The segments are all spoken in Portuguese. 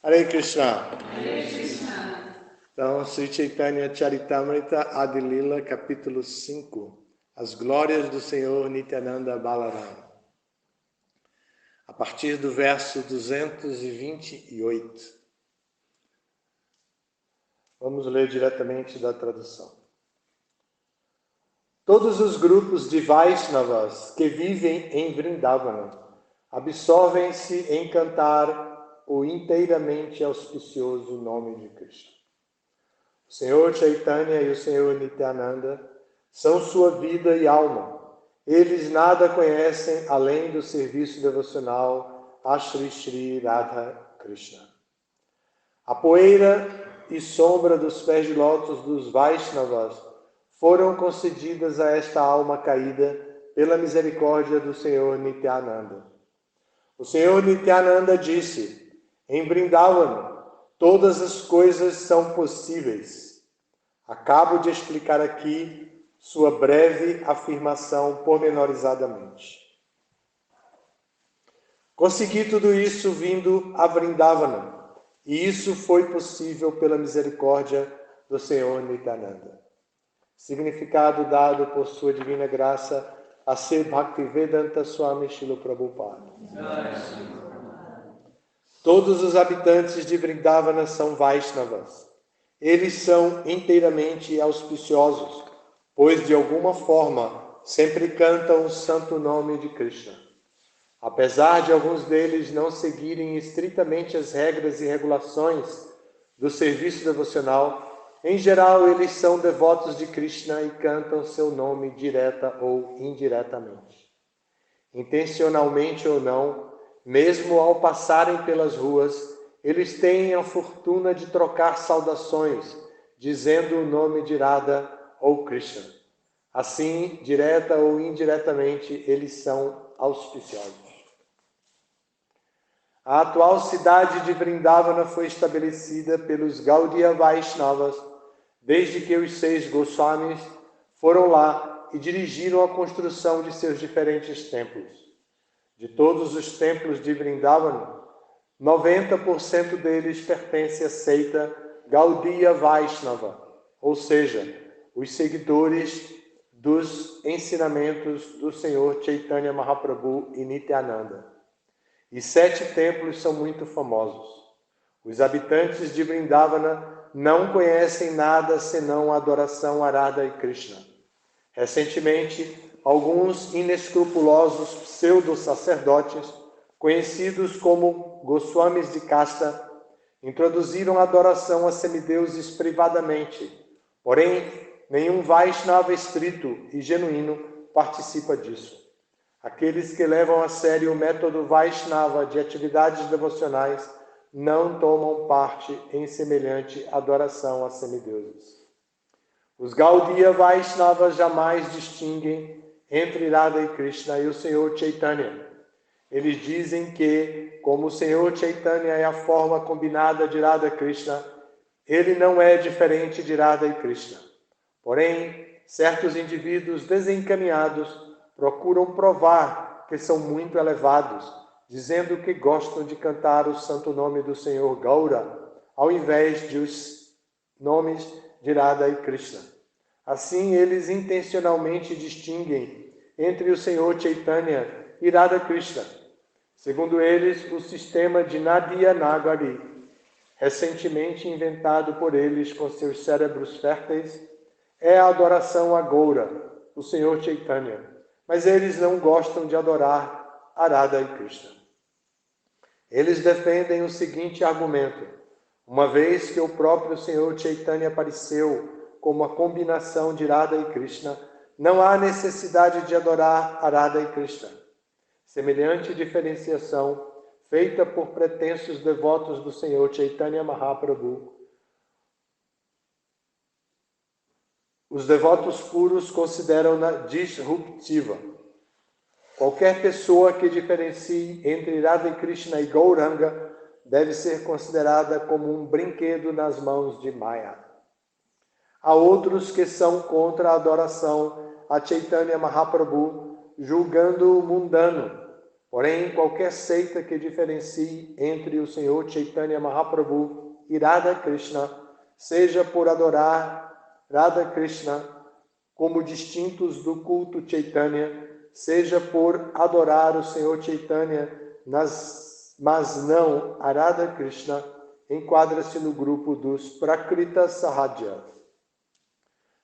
Hare Krishna. Então, Sri Chaitanya Charitamrita Adi Lila, capítulo 5. As glórias do Senhor Nityananda Balaram. A partir do verso 228. Vamos ler diretamente da tradução. Todos os grupos de Vaishnavas que vivem em Vrindavana absorvem-se em cantar o inteiramente auspicioso nome de Krishna. O Senhor Chaitanya e o Senhor Nityananda são sua vida e alma. Eles nada conhecem além do serviço devocional a Shri Shri Radha Krishna. A poeira e sombra dos pés de lótus dos Vaishnavas foram concedidas a esta alma caída pela misericórdia do Senhor Nityananda. O Senhor Nityananda disse: em Vrindavana, todas as coisas são possíveis. Acabo de explicar aqui sua breve afirmação pormenorizadamente. Consegui tudo isso vindo a Vrindavana, e isso foi possível pela misericórdia do Senhor Nityananda. Significado dado por sua divina graça a Sri Bhaktivedanta Swami Srila Prabhupada. Todos os habitantes de Vrindavana são Vaishnavas. Eles são inteiramente auspiciosos, pois de alguma forma sempre cantam o santo nome de Krishna. Apesar de alguns deles não seguirem estritamente as regras e regulações do serviço devocional, em geral eles são devotos de Krishna e cantam seu nome direta ou indiretamente. Intencionalmente ou não, mesmo ao passarem pelas ruas, eles têm a fortuna de trocar saudações, dizendo o nome de Radha ou Krishna. Assim, direta ou indiretamente, eles são auspiciosos. A atual cidade de Vrindavana foi estabelecida pelos Gaudiya Vaishnavas, desde que os 6 Goswamis foram lá e dirigiram a construção de seus diferentes templos. De todos os templos de Vrindavana, 90% deles pertencem à seita Gaudiya Vaishnava, ou seja, os seguidores dos ensinamentos do Senhor Chaitanya Mahaprabhu e Nityananda. E 7 templos são muito famosos. Os habitantes de Vrindavana não conhecem nada senão a adoração a Radha e Krishna. Recentemente, alguns inescrupulosos pseudo-sacerdotes, conhecidos como Goswamis de casta, introduziram a adoração a semideuses privadamente. Porém, nenhum Vaishnava estrito e genuíno participa disso. Aqueles que levam a sério o método Vaishnava de atividades devocionais não tomam parte em semelhante adoração a semideuses. Os Gaudiya Vaishnavas jamais distinguem entre Radha e Krishna e o Senhor Chaitanya. Eles dizem que, como o Senhor Chaitanya é a forma combinada de Radha Krishna, ele não é diferente de Radha e Krishna. Porém, certos indivíduos desencaminhados procuram provar que são muito elevados, dizendo que gostam de cantar o santo nome do Senhor Gaura, ao invés de os nomes de Radha e Krishna. Assim, eles intencionalmente distinguem entre o Senhor Chaitanya e Radha Krishna. Segundo eles, o sistema de Nadia Nagari, recentemente inventado por eles com seus cérebros férteis, é a adoração a Gaura, o Senhor Chaitanya. Mas eles não gostam de adorar a Radha e Krishna. Eles defendem o seguinte argumento: uma vez que o próprio Senhor Chaitanya apareceu como a combinação de Radha e Krishna, não há necessidade de adorar a Radha e Krishna. Semelhante diferenciação, feita por pretensos devotos do Senhor Chaitanya Mahaprabhu, os devotos puros consideram-na disruptiva. Qualquer pessoa que diferencie entre Radha e Krishna e Gauranga deve ser considerada como um brinquedo nas mãos de Maya. Há outros que são contra a adoração a Chaitanya Mahaprabhu, julgando-o mundano. Porém, qualquer seita que diferencie entre o Senhor Chaitanya Mahaprabhu e Radha Krishna, seja por adorar Radha Krishna como distintos do culto Chaitanya, seja por adorar o Senhor Chaitanya, mas não a Radha Krishna, enquadra-se no grupo dos Prakrita Sahaja.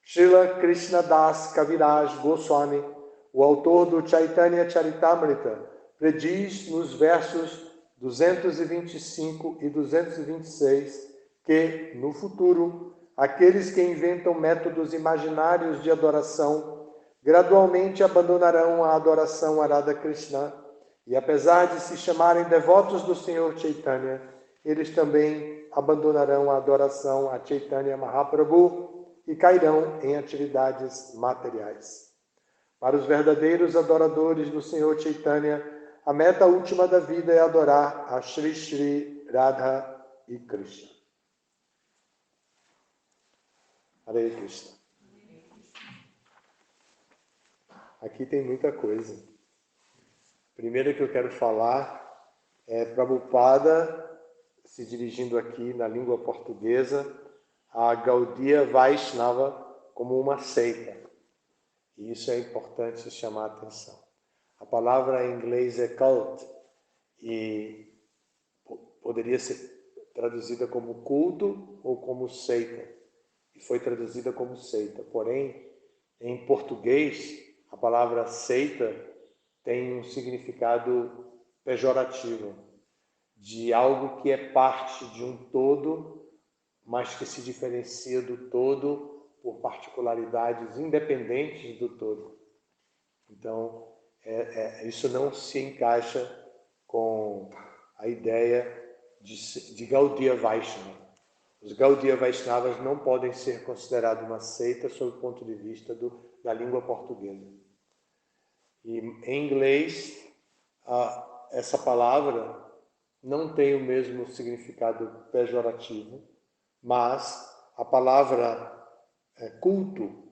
Srila Krishnadas Kaviraj Goswami, o autor do Chaitanya Charitamrita, prediz nos versos 225 e 226 que, no futuro, aqueles que inventam métodos imaginários de adoração gradualmente abandonarão a adoração a Radha Krishna e, apesar de se chamarem devotos do Senhor Chaitanya, eles também abandonarão a adoração a Chaitanya Mahaprabhu e cairão em atividades materiais. Para os verdadeiros adoradores do Senhor Chaitanya, a meta última da vida é adorar a Shri Shri Radha e Krishna. Hare Krishna. Aqui tem muita coisa. Primeiro que eu quero falar é Prabhupada se dirigindo aqui na língua portuguesa a Gaudiya Vaishnava como uma seita. E isso é importante chamar a atenção. A palavra em inglês é cult e poderia ser traduzida como culto ou como seita. E foi traduzida como seita. Porém, em português, a palavra seita tem um significado pejorativo, de algo que é parte de um todo, mas que se diferencia do todo por particularidades independentes do todo. Então, isso não se encaixa com a ideia de Gaudiya Vaishnava. Os Gaudiya Vaishnavas não podem ser considerados uma seita sob o ponto de vista da língua portuguesa. E em inglês, essa palavra não tem o mesmo significado pejorativo, mas a palavra culto,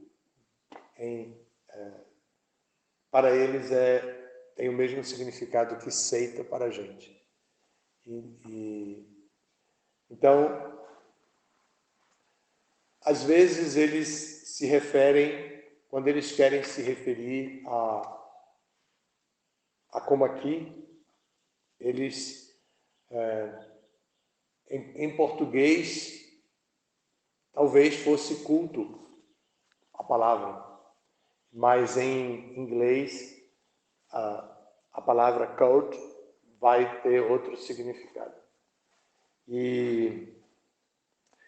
para eles, tem o mesmo significado que seita para a gente. Então, às vezes eles se referem, quando eles querem se referir a como aqui, eles, em português, talvez fosse culto a palavra, mas em inglês a palavra cult vai ter outro significado.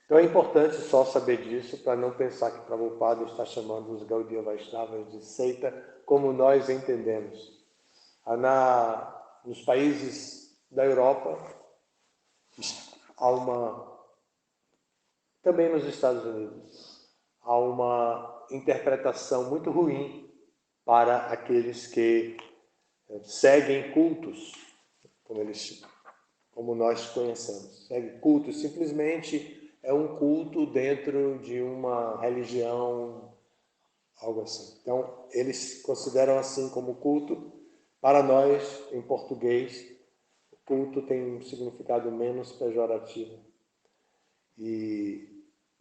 Então é importante só saber disso para não pensar que Prabhupada está chamando os Gaudiya Vaishnavas de seita como nós entendemos. Nos países da Europa, também nos Estados Unidos, há uma interpretação muito ruim para aqueles que seguem cultos, como nós conhecemos. Segue cultos, simplesmente é um culto dentro de uma religião, algo assim. Então, eles consideram assim como culto. Para nós, em português, o culto tem um significado menos pejorativo.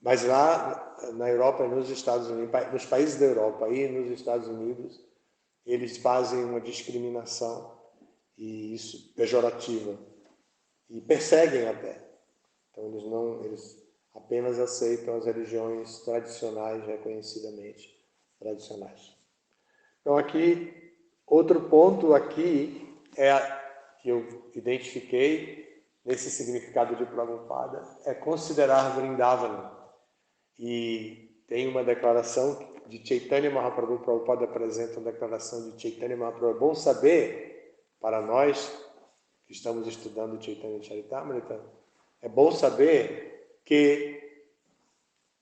Mas lá na Europa e nos Estados Unidos, nos países da Europa e nos Estados Unidos, eles fazem uma discriminação e isso pejorativa e perseguem até. Então eles apenas aceitam as religiões tradicionais, reconhecidamente tradicionais. Então aqui, outro ponto aqui que eu identifiquei nesse significado de Prabhupada é considerar Vrindavana. E tem uma declaração de Chaitanya Mahaprabhu. Prabhupada apresenta uma declaração de Chaitanya Mahaprabhu. É bom saber, para nós que estamos estudando Chaitanya Charitamrita, é bom saber que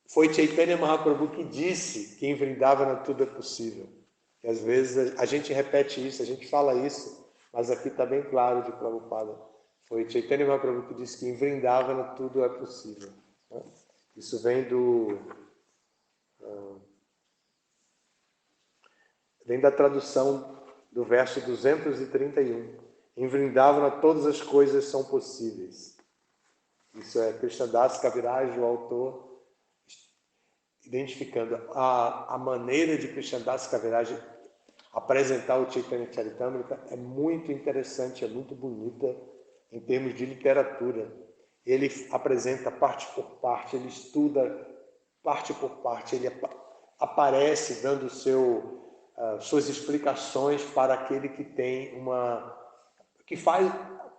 foi Chaitanya Mahaprabhu que disse que em Vrindavana tudo é possível. E às vezes a gente repete isso, a gente fala isso, mas aqui está bem claro de Prabhupada. Foi Chaitanya Mahaprabhu que disse que em Vrindavana tudo é possível. Isso vem da tradução do verso 231. Em Vrindavana todas as coisas são possíveis. Isso é Krishnadas Kaviraj, o autor, identificando a maneira de Krishnadas Kaviraj apresentar o Chaitanya Charitamrita é muito interessante, é muito bonita em termos de literatura. Ele apresenta parte por parte, ele estuda parte por parte, ele aparece dando suas explicações para aquele que tem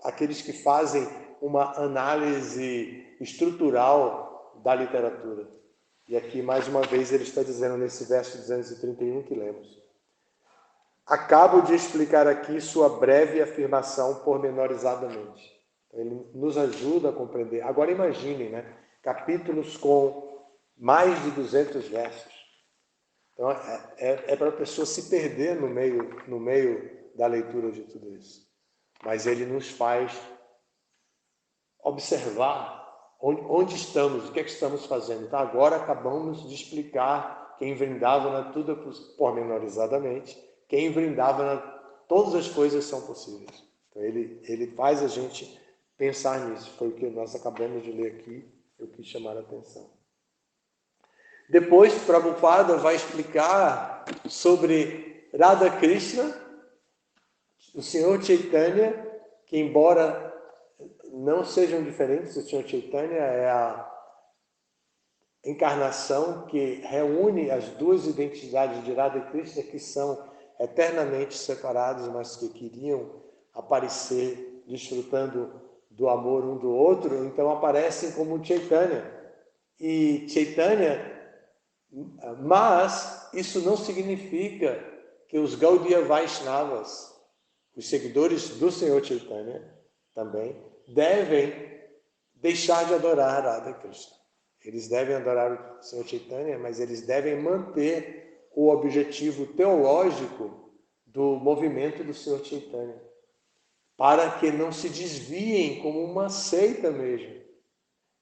aqueles que fazem uma análise estrutural da literatura. E aqui, mais uma vez, ele está dizendo nesse verso 231 que lemos: acabo de explicar aqui sua breve afirmação pormenorizadamente. Então, ele nos ajuda a compreender. Agora imaginem, né? Capítulos com mais de 200 versos. Então, é para a pessoa se perder no meio da leitura de tudo isso. Mas ele nos faz observar onde estamos, o que é que estamos fazendo. Então, agora acabamos de explicar que em Vrindavana tudo é pormenorizadamente, que em Vrindavana todas as coisas são possíveis. Então, ele faz a gente pensar nisso. Foi o que nós acabamos de ler aqui, eu quis chamar a atenção. Depois, Prabhupada vai explicar sobre Radha Krishna, o Senhor Chaitanya, que embora não sejam diferentes, o Senhor Chaitanya é a encarnação que reúne as duas identidades de Radha e Krishna, que são eternamente separados, mas que queriam aparecer desfrutando do amor um do outro, então aparecem como Chaitanya. E Chaitanya, mas isso não significa que os Gaudiya Vaishnavas, os seguidores do Senhor Chaitanya, também devem deixar de adorar Radha Krishna. Eles devem adorar o Senhor Chaitanya, mas eles devem manter o objetivo teológico do movimento do Senhor Chaitanya, para que não se desviem como uma seita mesmo.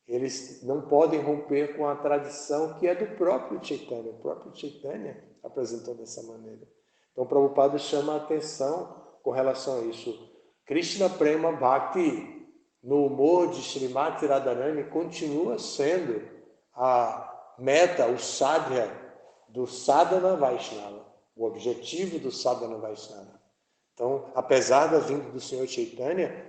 Eles não podem romper com a tradição que é do próprio Chaitanya. O próprio Chaitanya apresentou dessa maneira. Então, Prabhupada chama a atenção com relação a isso. Krishna Prema Bhakti, no humor de Srimati Radharani, continua sendo a meta, o sadhya do sadhana Vaishnava, o objetivo do sadhana Vaishnava. Então, apesar da vinda do Senhor Chaitanya,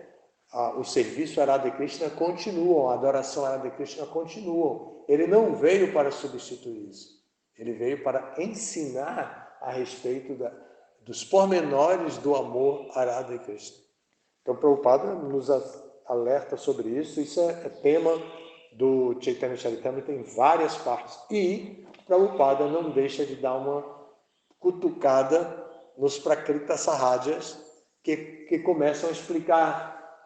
o serviço a Radha Krishna continua, a adoração a Radha Krishna continua. Ele não veio para substituir isso. Ele veio para ensinar a respeito dos pormenores do amor a Radha Krishna. Então, Prabhupada nos alerta sobre isso. Isso é tema do Chaitanya Charitamrita em várias partes. E Prabhupada não deixa de dar uma cutucada nos Prakrita Sahajas, que começam a explicar,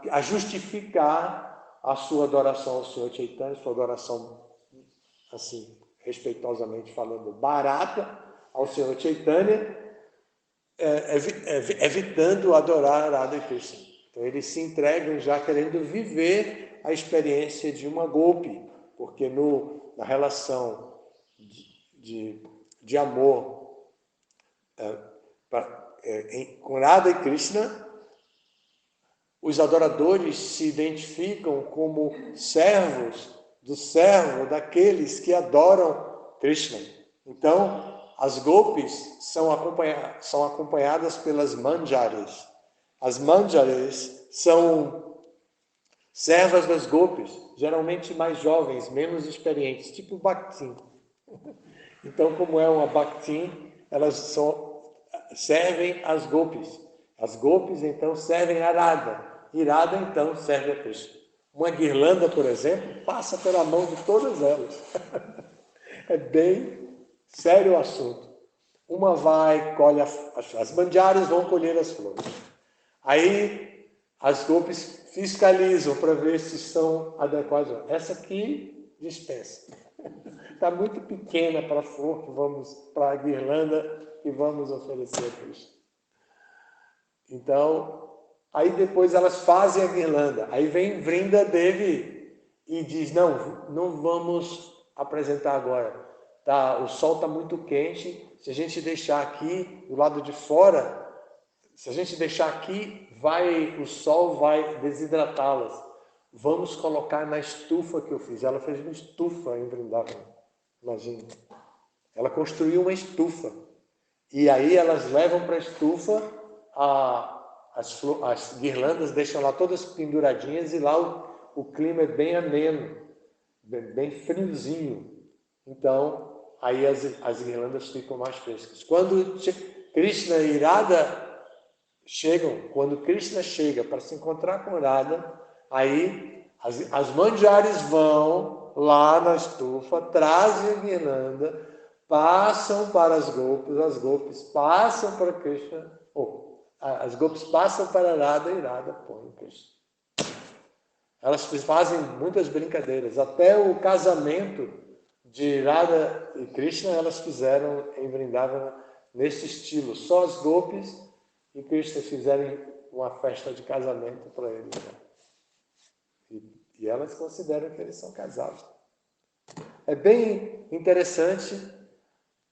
a justificar a sua adoração ao Senhor Chaitanya, sua adoração, assim, respeitosamente falando, barata ao Senhor Chaitanya, evitando adorar Radha Krishna. Então, eles se entregam já querendo viver a experiência de uma golpe, porque na relação de amor com Radha e Krishna, os adoradores se identificam como servos do servo daqueles que adoram Krishna. Então, as gopis são acompanhadas pelas manjaris. As manjaris são servas das gopis, geralmente mais jovens, menos experientes, tipo bhaktin. Então, como é uma bhaktin, elas servem as gopis. As gopis, então, servem a Radha. E Radha, então, serve a Krishna. Uma guirlanda, por exemplo, passa pela mão de todas elas. É bem sério o assunto. Uma vai, colhe as manjaris vão colher as flores. Aí as gopis fiscalizam para ver se são adequadas. Essa aqui dispensa. Está muito pequena para a flor para a guirlanda que vamos oferecer a Krishna. Então, aí depois elas fazem a guirlanda. Aí vem Vrinda Devi e diz, não vamos apresentar agora. Tá, o sol está muito quente. Se a gente deixar aqui, do lado de fora, se a gente deixar aqui, o sol vai desidratá-las. Vamos colocar na estufa que eu fiz. Ela fez uma estufa em Vrindavan, imagina. Ela construiu uma estufa. E aí elas levam para a estufa, as guirlandas deixam lá todas penduradinhas e lá o clima é bem ameno, bem friozinho. Então, aí as guirlandas ficam mais frescas. Quando Krishna e Radha quando Krishna chega para se encontrar com Radha, aí as manjares vão lá na estufa, trazem a guirlanda, passam para as golpes passam para Krishna, as golpes passam para Radha e Radha põe Krishna. Elas fazem muitas brincadeiras, até o casamento de Radha e Krishna elas fizeram em Vrindavan nesse estilo, só as golpes e Krishna fizeram uma festa de casamento para eles. E elas consideram que eles são casados. É bem interessante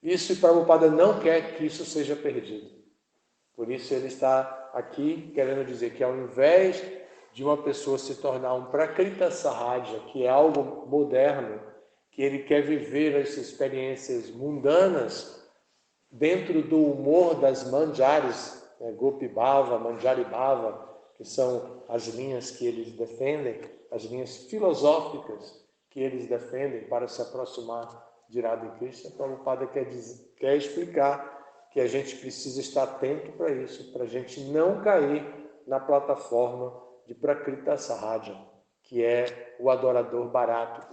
isso, e Prabhupada não quer que isso seja perdido. Por isso ele está aqui querendo dizer que ao invés de uma pessoa se tornar um Prakrita Sahaja, que é algo moderno, que ele quer viver as experiências mundanas dentro do humor das manjares, Gopi Bhava, Manjari Bhava, que são as linhas que eles defendem, as linhas filosóficas que eles defendem para se aproximar de Radha e Krishna. Prabhupada quer explicar que a gente precisa estar atento para isso, para a gente não cair na plataforma de Prakrita Sahaja, que é o adorador barato.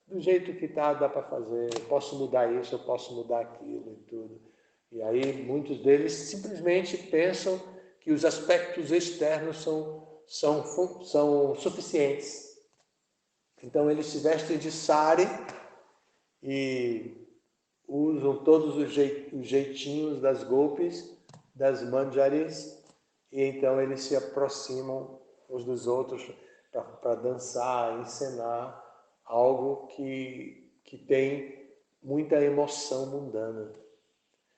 Do jeito que está, dá para fazer, eu posso mudar isso, eu posso mudar aquilo e tudo. E aí muitos deles simplesmente pensam que os aspectos externos são suficientes. Então eles se vestem de sari e usam todos os jeitinhos das golpes, das manjaris, e então eles se aproximam uns dos outros para dançar, encenar algo que tem muita emoção mundana.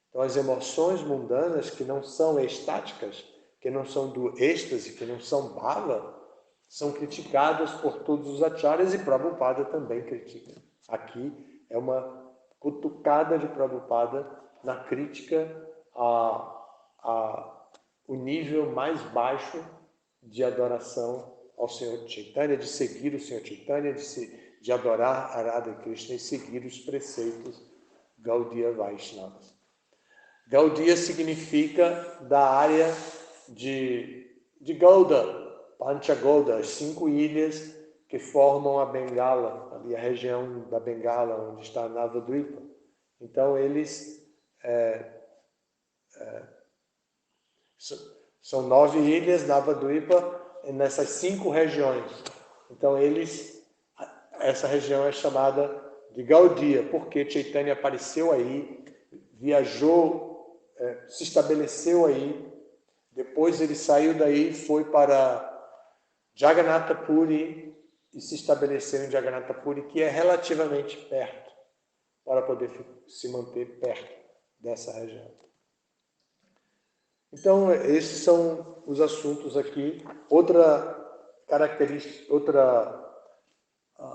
Então as emoções mundanas que não são estáticas, que não são do êxtase, que não são bhava, são criticadas por todos os acharyas, e Prabhupada também critica. Aqui é uma cutucada de Prabhupada na crítica o nível mais baixo de adoração ao Senhor Chaitanya, de seguir o Senhor Chaitanya, de adorar a Radha e Krishna e seguir os preceitos Gaudiya Vaishnavas. Gaudiya significa da área de Gauda, Panchagauda, as 5 ilhas que formam a Bengala, ali a região da Bengala, onde está Navadvipa. Então, eles são 9 ilhas, Navadvipa, nessas 5 regiões. Então, essa região é chamada de Gaudiya, porque Chaitanya apareceu aí, viajou, se estabeleceu aí, depois ele saiu daí, foi para Jagannatha Puri e se estabeleceu em Jagannatha Puri, que é relativamente perto, para poder se manter perto dessa região. Então, esses são os assuntos aqui. Outra característica,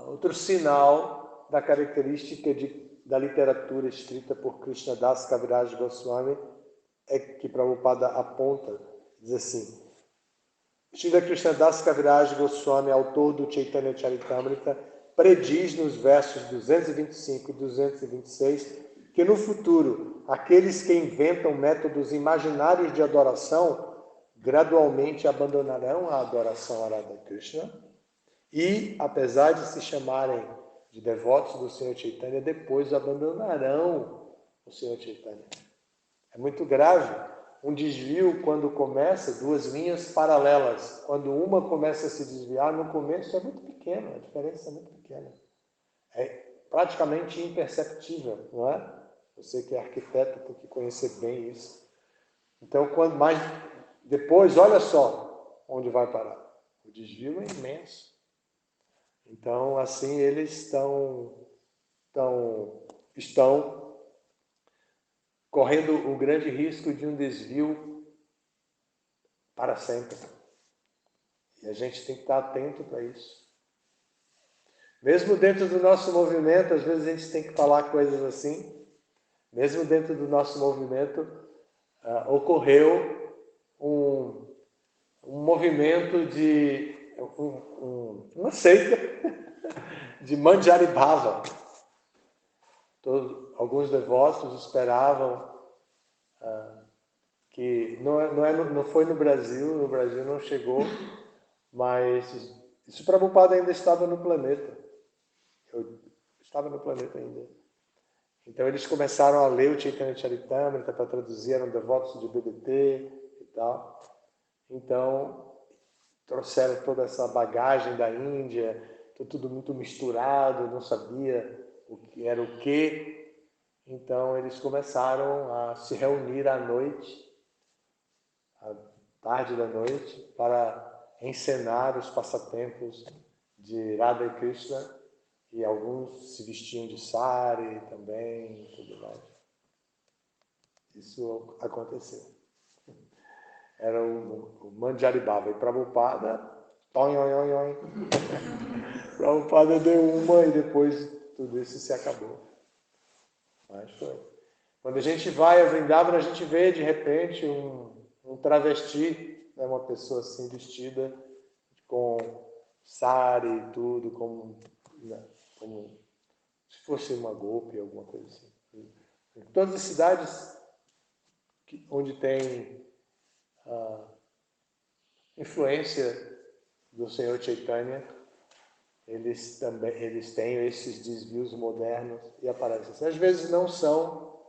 outro sinal da característica da literatura escrita por Krishnadas Kaviraj Goswami é que Prabhupada aponta, diz assim: Srila Krishnadas Kaviraj Goswami, autor do Chaitanya Charitamrita, prediz nos versos 225 e 226 que no futuro aqueles que inventam métodos imaginários de adoração gradualmente abandonarão a adoração a Radha Krishna e, apesar de se chamarem de devotos do Senhor Chaitanya, depois abandonarão o Senhor Chaitanya. É muito grave um desvio quando começa 2 linhas paralelas. Quando uma começa a se desviar, no começo é muito pequeno, a diferença é muito pequena. É praticamente imperceptível, não é? Você que é arquiteto tem que conhecer bem isso. Então, depois, olha só onde vai parar. O desvio é imenso. Então, assim, eles estão correndo o grande risco de um desvio para sempre. E a gente tem que estar atento para isso. Mesmo dentro do nosso movimento, às vezes a gente tem que falar coisas assim. Mesmo dentro do nosso movimento, ocorreu um movimento de uma seita de Manjaribhava. Alguns devotos esperavam que não foi no Brasil não chegou, mas isso Prabhupada ainda estava no planeta. Eu estava no planeta ainda. Então eles começaram a ler o Chaitanya Charitamrita para traduzir, eram devotos de BBT e tal. Então trouxeram toda essa bagagem da Índia, tudo muito misturado, não sabia o que era o quê. Então eles começaram a se reunir à noite, à tarde da noite, para encenar os passatempos de Radha e Krishna, e alguns se vestiam de sari também, e tudo mais. Isso aconteceu. Era o Manjaribhava. E Prabhupada, Prabhupada deu uma e depois tudo isso se acabou. Mas foi. Quando a gente vai a Vrindavana, a gente vê de repente um travesti, né, uma pessoa assim vestida com sari e tudo, como se fosse uma golpe, alguma coisa assim. Em todas as cidades onde tem influência do Senhor Chaitanya, eles têm esses desvios modernos e aparecem. Às vezes não são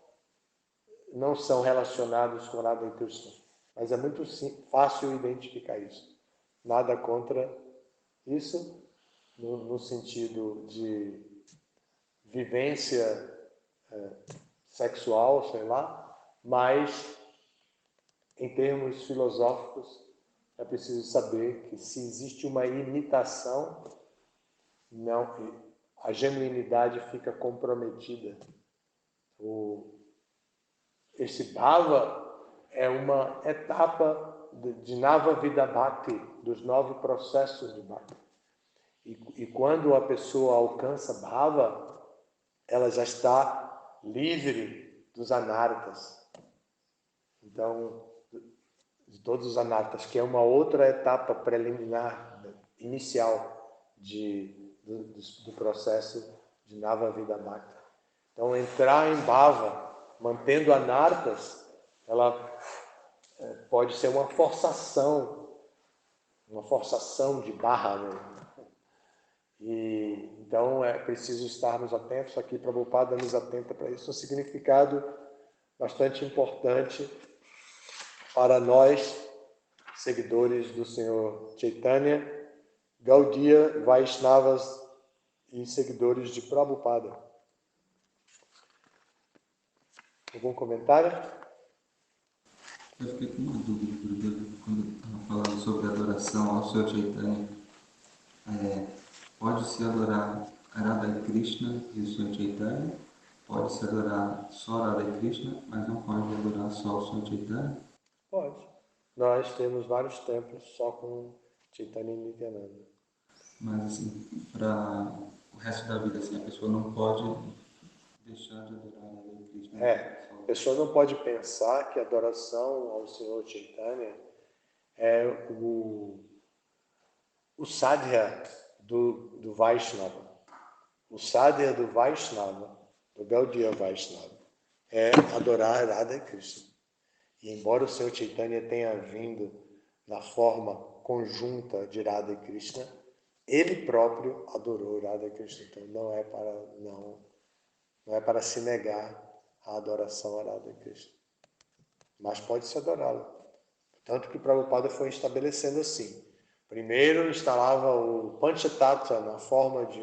relacionados com Radha e Krishna, mas é muito fácil identificar isso. Nada contra isso, no sentido de vivência sexual, sei lá, mas em termos filosóficos é preciso saber que se existe uma imitação, a genuinidade fica comprometida. Esse bhava é uma etapa de Nava Vida Bhakti, dos 9 processos de Bhakti. E quando a pessoa alcança bhava, ela já está livre dos anartas. Então, de todos os anartas, que é uma outra etapa preliminar, inicial do processo de Nava Vida Bhakti. Então, entrar em bhava, mantendo anartas, ela pode ser uma forçação de barra, né? E então é preciso estarmos atentos aqui, Prabhupada nos atenta para isso, um significado bastante importante para nós, seguidores do Senhor Chaitanya, Gaudiya, Vaishnavas e seguidores de Prabhupada. Algum comentário? Eu fiquei com uma dúvida, porque quando estava falando sobre adoração ao Senhor Chaitanya, pode-se adorar Radha Krishna e o Senhor Chaitanya? Pode-se adorar só Radha Krishna, mas não pode adorar só o Senhor Chaitanya? Pode. Nós temos vários templos só com Chaitanya e Nityananda. Mas assim, para o resto da vida, assim, a pessoa não pode deixar de adorar Radha Krishna. A pessoa não pode pensar que a adoração ao Senhor Chaitanya é o sadhya do Vaishnava. O sadhya do Vaishnava, do Gaudiya Vaishnava, é adorar Radha Krishna. E embora o Senhor Chaitanya tenha vindo na forma conjunta de Radha e Krishna, ele próprio adorou Radha Krishna. Então não é para se negar a adoração a Radha Krishna. Mas pode-se adorá-lo. Tanto que o Prabhupada foi estabelecendo assim. Primeiro instalava o Panchatattva na forma de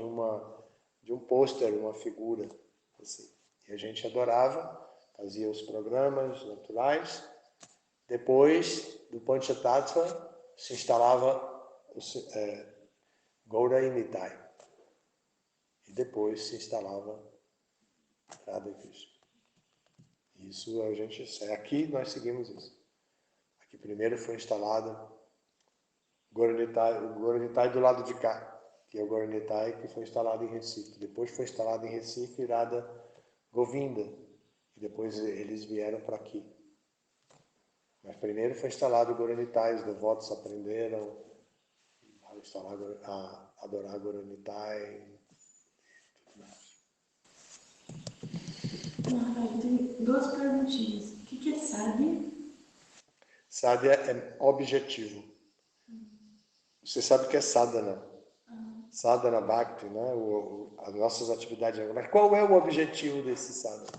um pôster, uma figura. Assim. E a gente adorava, fazia os programas naturais. Depois do Panchatattva se instalava Gaura e Nitai. E depois se instalava Radha Krishna. Isso a gente... Aqui nós seguimos isso. que primeiro foi instalado o Goranitai do lado de cá, que é o Goranitai que foi instalado em Recife. Depois foi instalado em Recife Radha Govinda, e depois eles vieram para aqui. Mas primeiro foi instalado o Goranitai, os devotos aprenderam a adorar Goranitai. Tem duas perguntinhas. O que é sadhya? Sadhya é objetivo. Você sabe o que é sadhana? Sadhana Bhakti, né? As nossas atividades. Mas qual é o objetivo desse sadhana?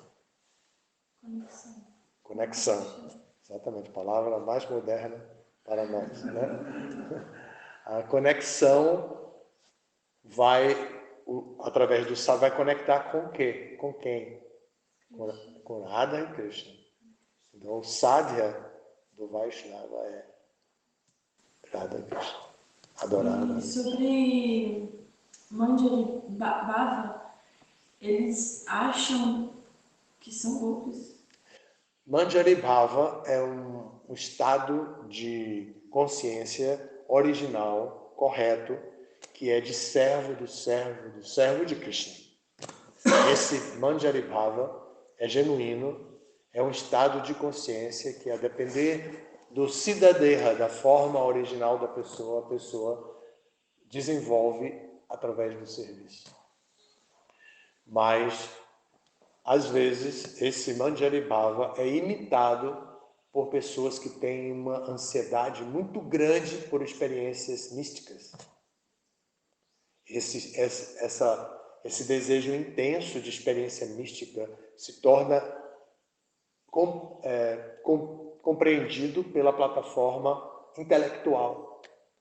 Conexão. Conexão. Exatamente, palavra mais moderna para nós, né? A conexão através do sadhana, vai conectar com o quê? Com quem? Com Radha e Krishna. Então, o sadhya do Vaishnava é Radha e Krishna. Adorar. E sobre Manjari Bhava, eles acham que são golpes. Manjari Bhava é um estado de consciência original, correto, que é de servo de Krishna. Esse Manjari Bhava é genuíno, é um estado de consciência que, a depender do Siddhadeha, da forma original da pessoa, a pessoa desenvolve através do serviço. Mas, às vezes, esse Manjari Bhava é imitado por pessoas que têm uma ansiedade muito grande por experiências místicas. Esse desejo intenso de experiência mística se torna compreendido pela plataforma intelectual.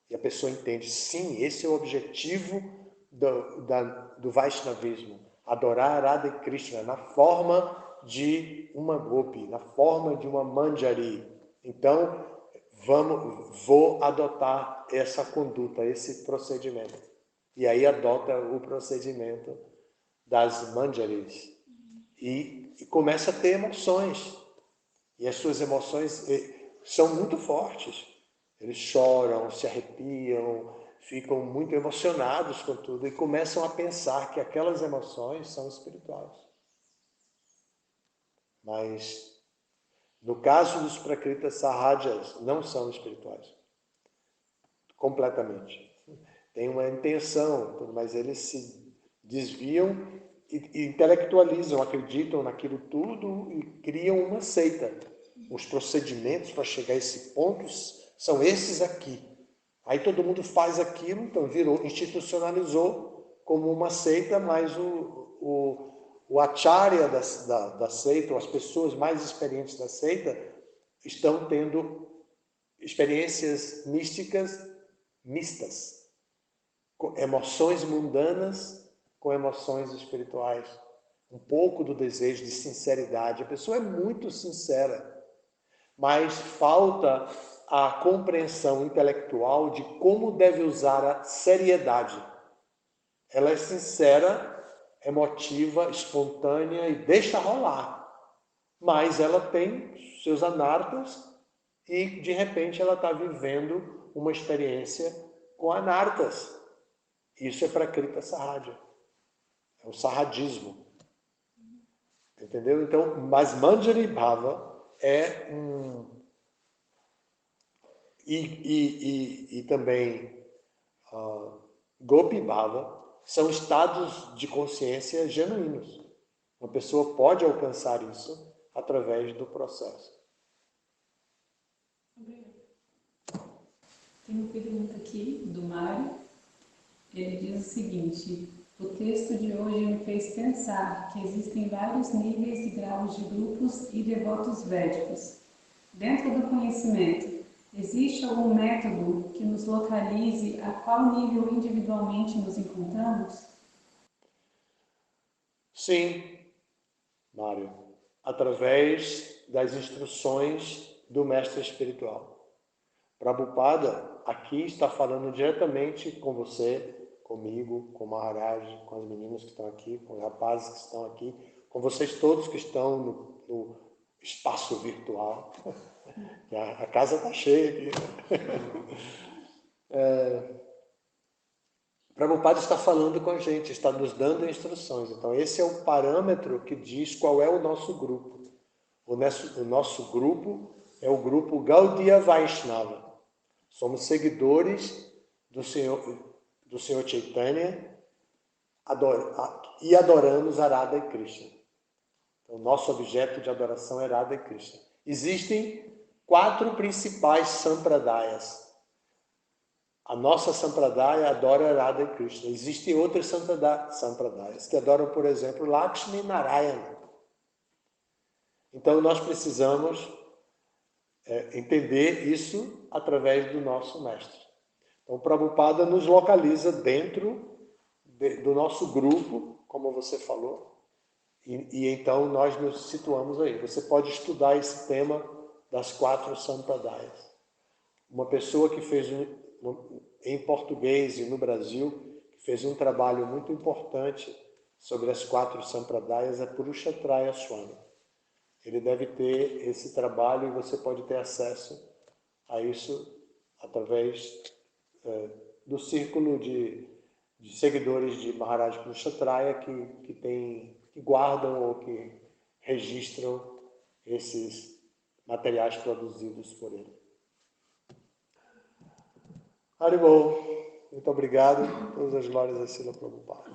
E a pessoa entende, sim, esse é o objetivo do Vaishnavismo. Adorar Radha e Krishna na forma de uma gopi, na forma de uma manjari. Então, vou adotar essa conduta, esse procedimento. E aí adota o procedimento das manjaris. E começa a ter emoções. E as suas emoções são muito fortes. Eles choram, se arrepiam, ficam muito emocionados com tudo e começam a pensar que aquelas emoções são espirituais. Mas, no caso dos Prakrita Sahajas, não são espirituais. Completamente. Tem uma intenção, mas eles se desviam e intelectualizam, acreditam naquilo tudo e criam uma seita. Os procedimentos para chegar a esse ponto são esses aqui. Aí todo mundo faz aquilo, então institucionalizou como uma seita, mas o acharya da seita, ou as pessoas mais experientes da seita, estão tendo experiências místicas mistas, com emoções mundanas com emoções espirituais. Um pouco do desejo de sinceridade. A pessoa é muito sincera, mas falta a compreensão intelectual de como deve usar a seriedade. Ela é sincera, emotiva, espontânea e deixa rolar. Mas ela tem seus anartas e, de repente, ela está vivendo uma experiência com anartas. Isso é Prakrita Sahaja. É o sarradismo. Entendeu? Então, mas Manjari Bhava é e também Gopi Bhava são estados de consciência genuínos. Uma pessoa pode alcançar isso através do processo. Obrigada. Tem uma pergunta aqui do Mário. Ele diz o seguinte: o texto de hoje me fez pensar que existem vários níveis e graus de grupos e devotos védicos. Dentro do conhecimento, existe algum método que nos localize a qual nível individualmente nos encontramos? Sim, Mário, através das instruções do mestre espiritual. Prabhupada aqui está falando diretamente com você, comigo, com o Maharaj, com as meninas que estão aqui, com os rapazes que estão aqui, com vocês todos que estão espaço virtual. A casa está cheia aqui. Prabhupada está falando com a gente, está nos dando instruções. Então, esse é o parâmetro que diz qual é o nosso grupo. O nosso grupo é o grupo Gaudiya Vaishnava. Somos seguidores do Senhor Chaitanya e adoramos a Radha e Krishna. Então, nosso objeto de adoração é Radha e Krishna. Existem 4 principais sampradayas. A nossa sampradaya adora Radha e Krishna. Existem outras sampradayas que adoram, por exemplo, Lakshmi Narayana. Então, nós precisamos entender isso através do nosso mestre. Então, Prabhupada nos localiza dentro do nosso grupo, como você falou, e então nós nos situamos aí. Você pode estudar esse tema das 4 sampradayas. Uma pessoa que fez em português e no Brasil, que fez um trabalho muito importante sobre as 4 sampradayas é Purushatraya Swami. Ele deve ter esse trabalho e você pode ter acesso a isso através do círculo de seguidores de Maharaj Purushatraya que guardam ou que registram esses materiais produzidos por ele. Haribol, muito obrigado. Todas as glórias a Srila Prabhupada.